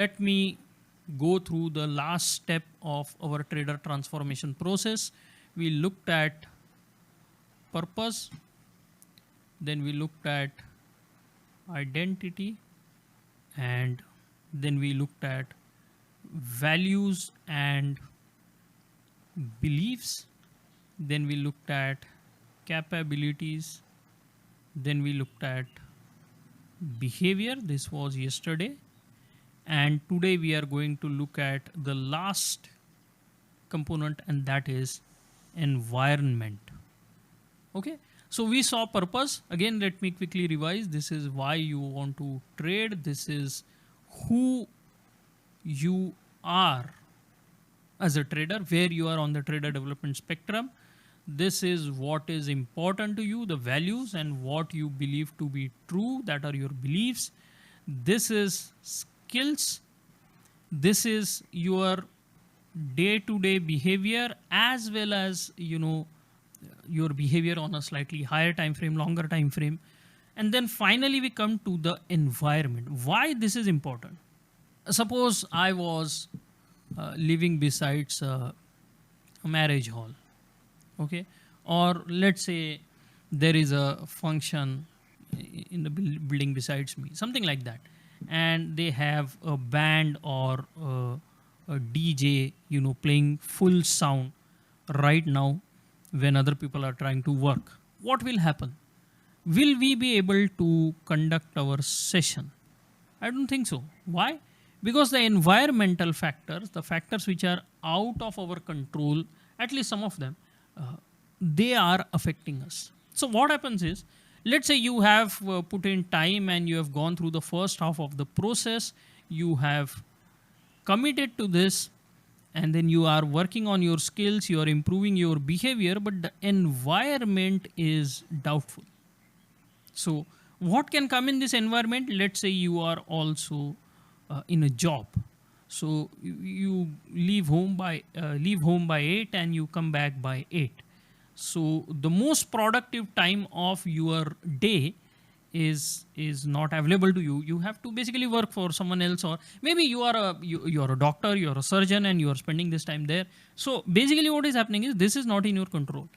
Let me go through the last step of our trader transformation process. We looked at purpose, then we looked at identity, and then we looked at values and beliefs, then we looked at capabilities, then we looked at behavior. This was yesterday, and today we are going to look at the last component, and that is environment. Okay, so we saw purpose. Again, let me quickly revise. This is why you want to trade. This is who you are as a trader, where you are on the trader development spectrum. This is what is important to you, the values and what you believe to be true, that are your beliefs. This is skills. This is your day-to-day behavior, as well as your behavior on a slightly higher time frame, longer time frame. And then finally we come to the environment. Why this is important? Suppose I was living besides a marriage hall, okay, or let's say there is a function in the building besides me, something like that, and they have a band or a DJ playing full sound right now when other people are trying to work. What will happen? Will we be able to conduct our session? I don't think so. Why? Because the environmental factors, the factors which are out of our control, at least some of them, they are affecting us. So what happens is, let's say you have put in time and you have gone through the first half of the process, you have committed to this, and then you are working on your skills, you are improving your behavior, but the environment is doubtful. So what can come in this environment? Let's say you are also in a job. So you leave home by 8 and you come back by 8. So the most productive time of your day is not available to you. You have to basically work for someone else, or maybe you are a doctor, you are a surgeon, and you are spending this time there. So basically what is happening is this is not in your control,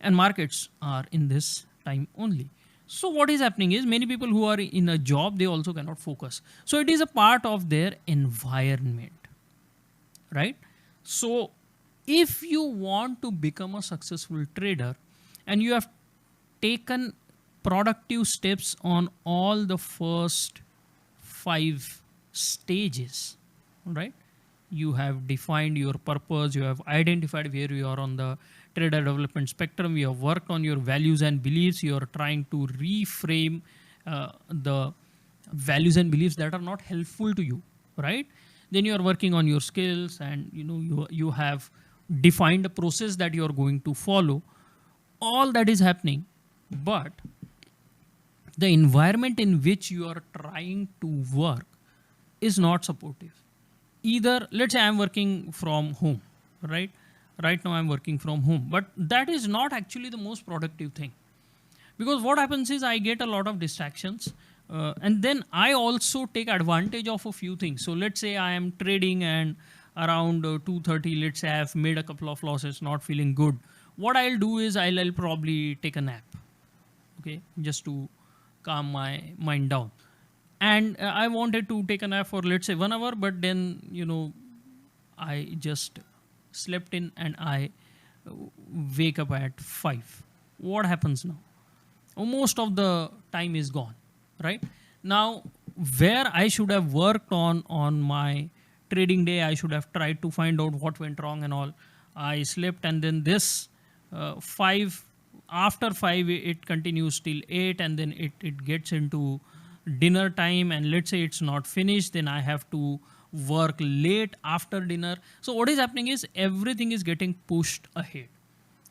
and markets are in this time only. So what is happening is many people who are in a job, they also cannot focus. So it is a part of their environment, right? So if you want to become a successful trader and you have taken productive steps on all the first 5 stages, right? You have defined your purpose, you have identified where you are on the trader development spectrum, you have worked on your values and beliefs, you are trying to reframe the values and beliefs that are not helpful to you, right? Then you are working on your skills, and you have defined a process that you are going to follow. All that is happening, but the environment in which you are trying to work is not supportive. Either, let's say I'm working from home, right? Right now I'm working from home, but that is not actually the most productive thing, because what happens is I get a lot of distractions, and then I also take advantage of a few things. So let's say I am trading and around 2:30, let's say I have made a couple of losses, not feeling good. What I'll do is I'll probably take a nap, okay, just to calm my mind down. And I wanted to take a nap for, let's say, 1 hour, but then I just slept in and I wake up at 5. What happens now? Most of the time is gone, right? Now, where I should have worked on my trading day, I should have tried to find out what went wrong and all. I slept, and then this 5, after 5 it continues till 8, and then it gets into dinner time, and let's say it's not finished, then I have to work late after dinner. So what is happening is everything is getting pushed ahead.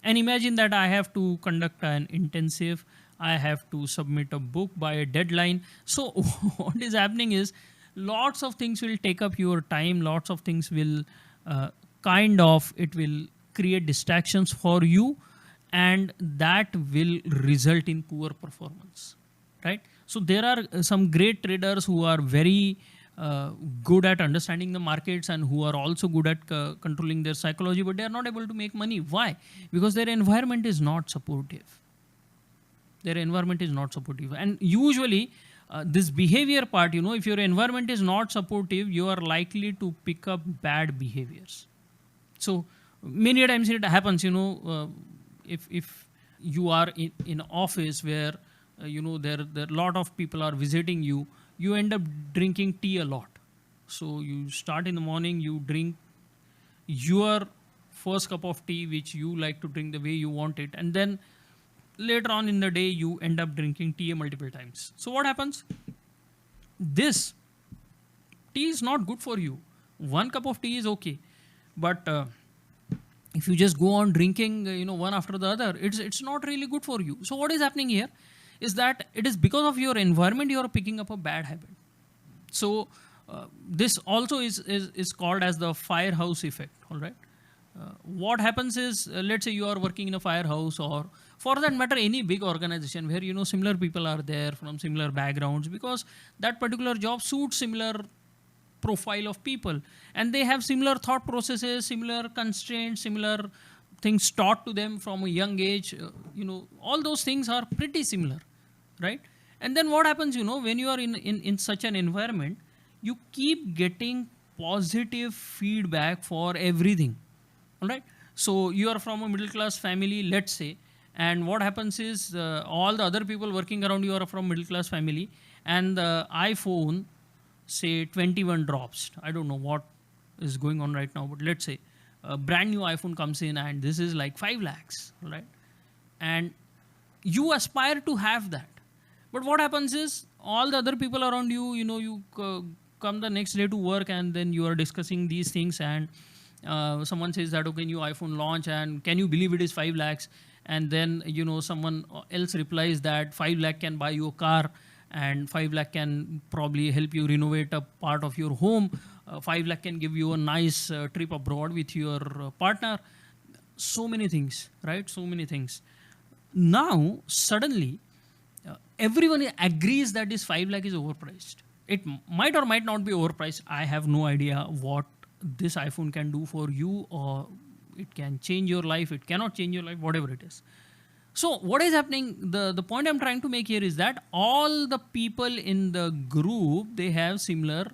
And imagine that I have to conduct an intensive, I have to submit a book by a deadline. So what is happening is lots of things will take up your time, lots of things will it will create distractions for you, and that will result in poor performance, right? So there are some great traders who are very good at understanding the markets and who are also good at controlling their psychology, but they are not able to make money. Why? Because their environment is not supportive. Their environment is not supportive. And usually, this behavior part, if your environment is not supportive, you are likely to pick up bad behaviors. So many times it happens, if you are in office where, there a lot of people are visiting you, you end up drinking tea a lot. So you start in the morning, you drink your first cup of tea, which you like to drink the way you want it. And then later on in the day, you end up drinking tea multiple times. So what happens? This tea is not good for you. One cup of tea is okay. But if you just go on drinking, one after the other, it's not really good for you. So what is happening here is that it is because of your environment, you are picking up a bad habit. So this also is called as the firehouse effect. All right. What happens is, let's say you are working in a firehouse, or for that matter, any big organization where, similar people are there from similar backgrounds, because that particular job suits similar profile of people, and they have similar thought processes, similar constraints, similar things taught to them from a young age. All those things are pretty similar, right? And then what happens, when you are in such an environment, you keep getting positive feedback for everything. All right. So you are from a middle class family, let's say, and what happens is, all the other people working around you are from middle class family, and the iPhone, say 21 drops. I don't know what is going on right now, but let's say a brand new iPhone comes in and this is like 5 lakhs, right? And you aspire to have that. But what happens is, all the other people around you, you come the next day to work, and then you are discussing these things, and someone says that, okay, new iPhone launch, and can you believe it is 5 lakhs? And then, someone else replies that 5 lakh can buy you a car, and 5 lakh can probably help you renovate a part of your home. 5 lakh can give you a nice trip abroad with your partner. So many things, right? So many things. Now, suddenly, everyone agrees that this 5 lakh is overpriced. It might or might not be overpriced. I have no idea what this iPhone can do for you, or it can change your life, it cannot change your life, whatever it is. So what is happening, the point I'm trying to make here is that all the people in the group, they have similar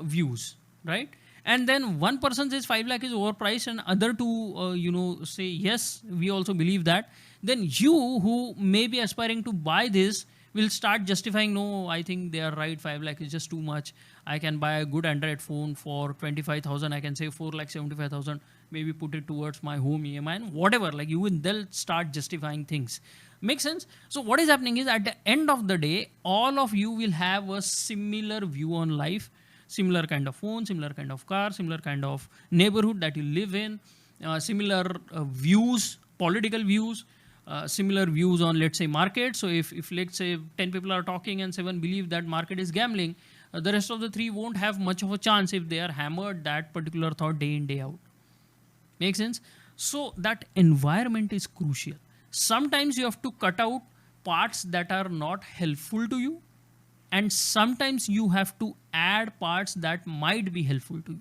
views, right? And then one person says 5 lakh is overpriced, and other two, say, yes, we also believe that. Then you, who may be aspiring to buy this, will start justifying, no, I think they are right, 5 lakh is just too much. I can buy a good Android phone for 25,000. I can save 4,75,000, maybe put it towards my home EMI and whatever. Like they'll start justifying things. Make sense? So what is happening is, at the end of the day, all of you will have a similar view on life, similar kind of phone, similar kind of car, similar kind of neighborhood that you live in, similar views, political views, similar views on, let's say, market. So if let's say 10 people are talking and 7 believe that market is gambling, the rest of the 3 won't have much of a chance if they are hammered that particular thought day in, day out. Make sense? So that environment is crucial. Sometimes you have to cut out parts that are not helpful to you, and sometimes you have to add parts that might be helpful to you.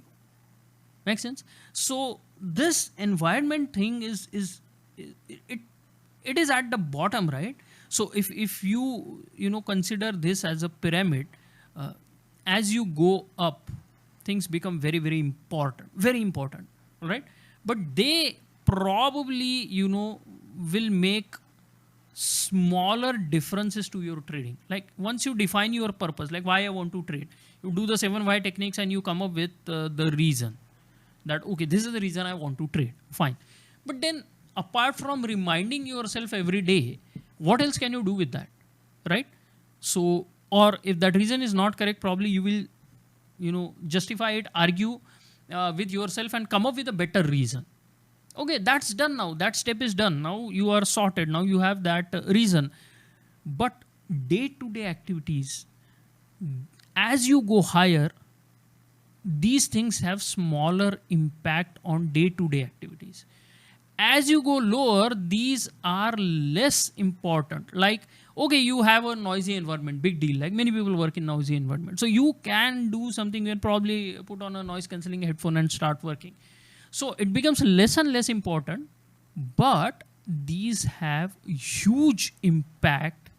Make sense? So this environment thing is at the bottom, right? So if you consider this as a pyramid, as you go up, things become very, very important, right? But they probably, will make smaller differences to your trading. Like once you define your purpose, like why I want to trade, you do the 7 why techniques and you come up with the reason that, okay, this is the reason I want to trade. Fine. But then apart from reminding yourself every day, what else can you do with that, right? So, or if that reason is not correct, probably you will, justify it, argue with yourself and come up with a better reason. Okay, that's done now. That step is done. Now you are sorted. Now you have that reason. But day-to-day activities, as you go higher, these things have smaller impact on day-to-day activities. as you go lower, these are less important. Like, okay, you have a noisy environment, big deal. Like many people work in noisy environment. So you can do something and probably put on a noise cancelling headphone and start working. So it becomes less and less important, but these have huge impact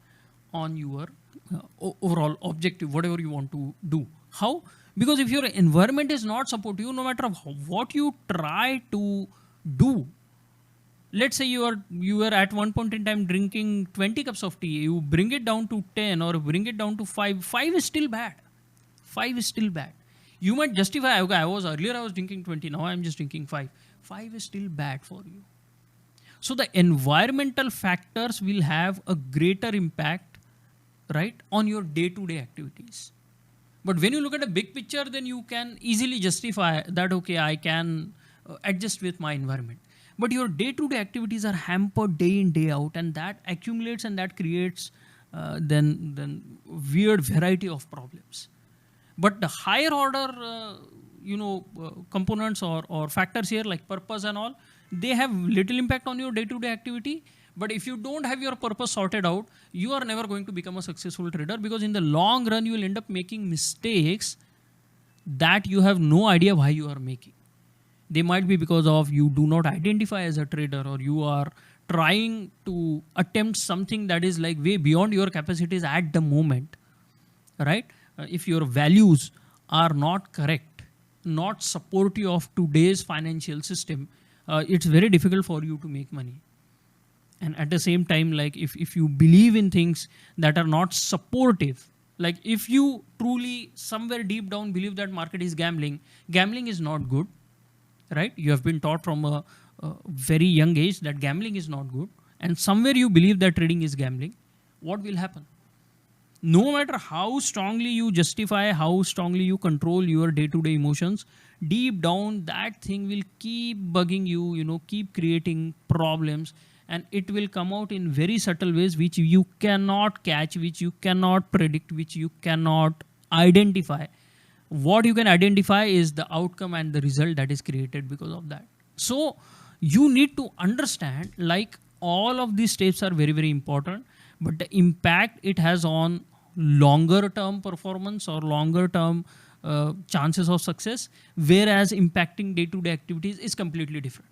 on your overall objective, whatever you want to do. How? Because if your environment is not supportive, no matter what you try to do, let's say you are at one point in time drinking 20 cups of tea, you bring it down to 10 or bring it down to 5. 5 is still bad. 5 is still bad. You might justify, okay, I was drinking 20, now I'm just drinking 5. 5 is still bad for you. So the environmental factors will have a greater impact, right, on your day-to-day activities. But when you look at a big picture, then you can easily justify that, okay, I can adjust with my environment. But your day-to-day activities are hampered day in, day out, and that accumulates and that creates then weird variety of problems. But the higher order, components or factors here like purpose and all, they have little impact on your day-to-day activity. But if you don't have your purpose sorted out, you are never going to become a successful trader, because in the long run, you will end up making mistakes that you have no idea why you are making. They might be because of you do not identify as a trader, or you are trying to attempt something that is like way beyond your capacities at the moment, right? If your values are not correct, not supportive of today's financial system, it's very difficult for you to make money. And at the same time, like if you believe in things that are not supportive, like if you truly somewhere deep down believe that market is gambling, gambling is not good, right? You have been taught from a very young age that gambling is not good. And somewhere you believe that trading is gambling, what will happen? No matter how strongly you justify, how strongly you control your day-to-day emotions, deep down that thing will keep bugging you, keep creating problems. And it will come out in very subtle ways which you cannot catch, which you cannot predict, which you cannot identify. What you can identify is the outcome and the result that is created because of that. So you need to understand, like, all of these steps are very, very important, but the impact it has on longer term performance or longer term chances of success, whereas impacting day-to-day activities is completely different,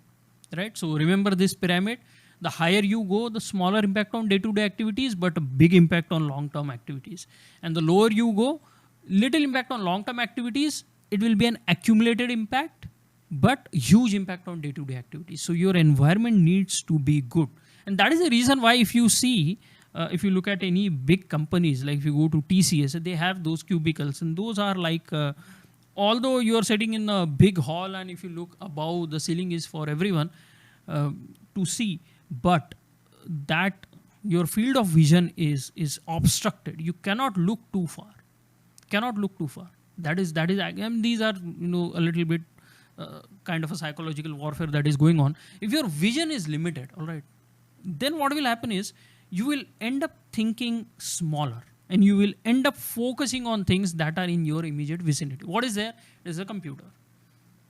right? So remember this pyramid. The higher you go, the smaller impact on day-to-day activities, but a big impact on long-term activities. And the lower you go, little impact on long-term activities, it will be an accumulated impact, but huge impact on day-to-day activities. So your environment needs to be good. And that is the reason why if you see, if you look at any big companies, like if you go to TCS, they have those cubicles, and those are like, although you are sitting in a big hall and if you look above, the ceiling is for everyone to see, but that your field of vision is obstructed. You cannot look too far. That is again, these are a little bit kind of a psychological warfare that is going on. If your vision is limited, all right, then what will happen is you will end up thinking smaller, and you will end up focusing on things that are in your immediate vicinity. What is there? There's a computer.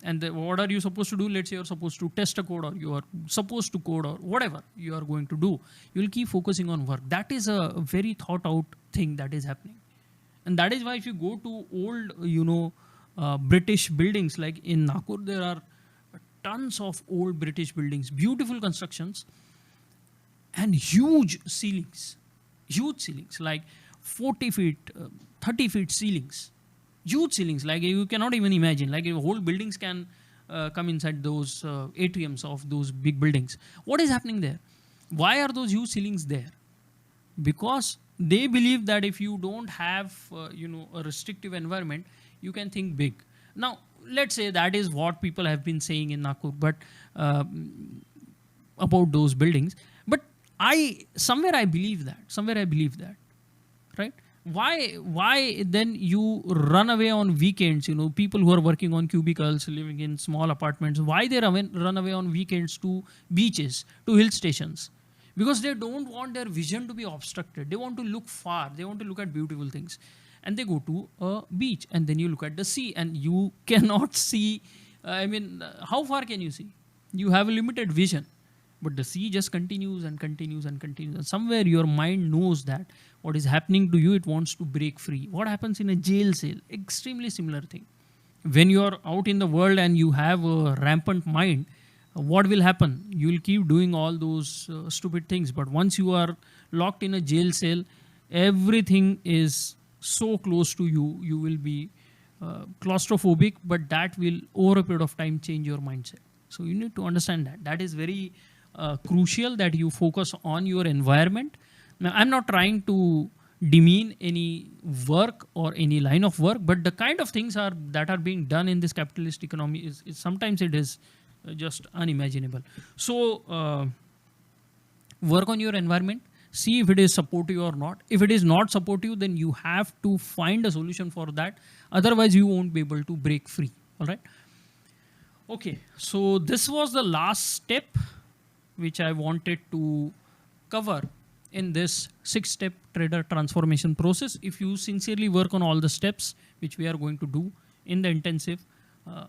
And what are you supposed to do? Let's say you're supposed to test a code, or you are supposed to code, or whatever you are going to do. You'll keep focusing on work. That is a very thought out thing that is happening. And that is why if you go to old, British buildings, like in Nagpur, there are tons of old British buildings, beautiful constructions, and huge ceilings, like 40 feet, 30 feet ceilings. Huge ceilings, like you cannot even imagine. Like whole buildings can come inside those atriums of those big buildings. What is happening there? Why are those huge ceilings there? Because they believe that if you don't have a restrictive environment, you can think big. Now, let's say that is what people have been saying in Nagpur, but about those buildings. But somewhere I believe that, right? Why then you run away on weekends? People who are working on cubicles, living in small apartments, why they run away on weekends to beaches, to hill stations? Because they don't want their vision to be obstructed. They want to look far. They want to look at beautiful things. And they go to a beach, and then you look at the sea, and you cannot see. How far can you see? You have a limited vision. but the sea just continues and continues and continues, and somewhere your mind knows that what is happening to you, it wants to break free. What happens in a jail cell? Extremely similar thing. When you are out in the world and you have a rampant mind, what will happen? You will keep doing all those stupid things, but once you are locked in a jail cell, everything is so close to you, you will be claustrophobic, but that will over a period of time change your mindset. So you need to understand that. That is very crucial, that you focus on your environment. Now, I'm not trying to demean any work or any line of work, but the kind of things that are being done in this capitalist economy is sometimes it is just unimaginable. So work on your environment, see if it is supportive or not. If it is not supportive, then you have to find a solution for that. Otherwise, you won't be able to break free. All right. Okay. So this was the last step which I wanted to cover in this 6-step trader transformation process. If you sincerely work on all the steps which we are going to do in the intensive,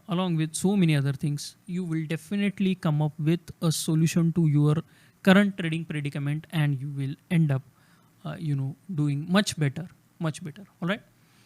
along with so many other things, you will definitely come up with a solution to your current trading predicament, and you will end up doing much better. All right.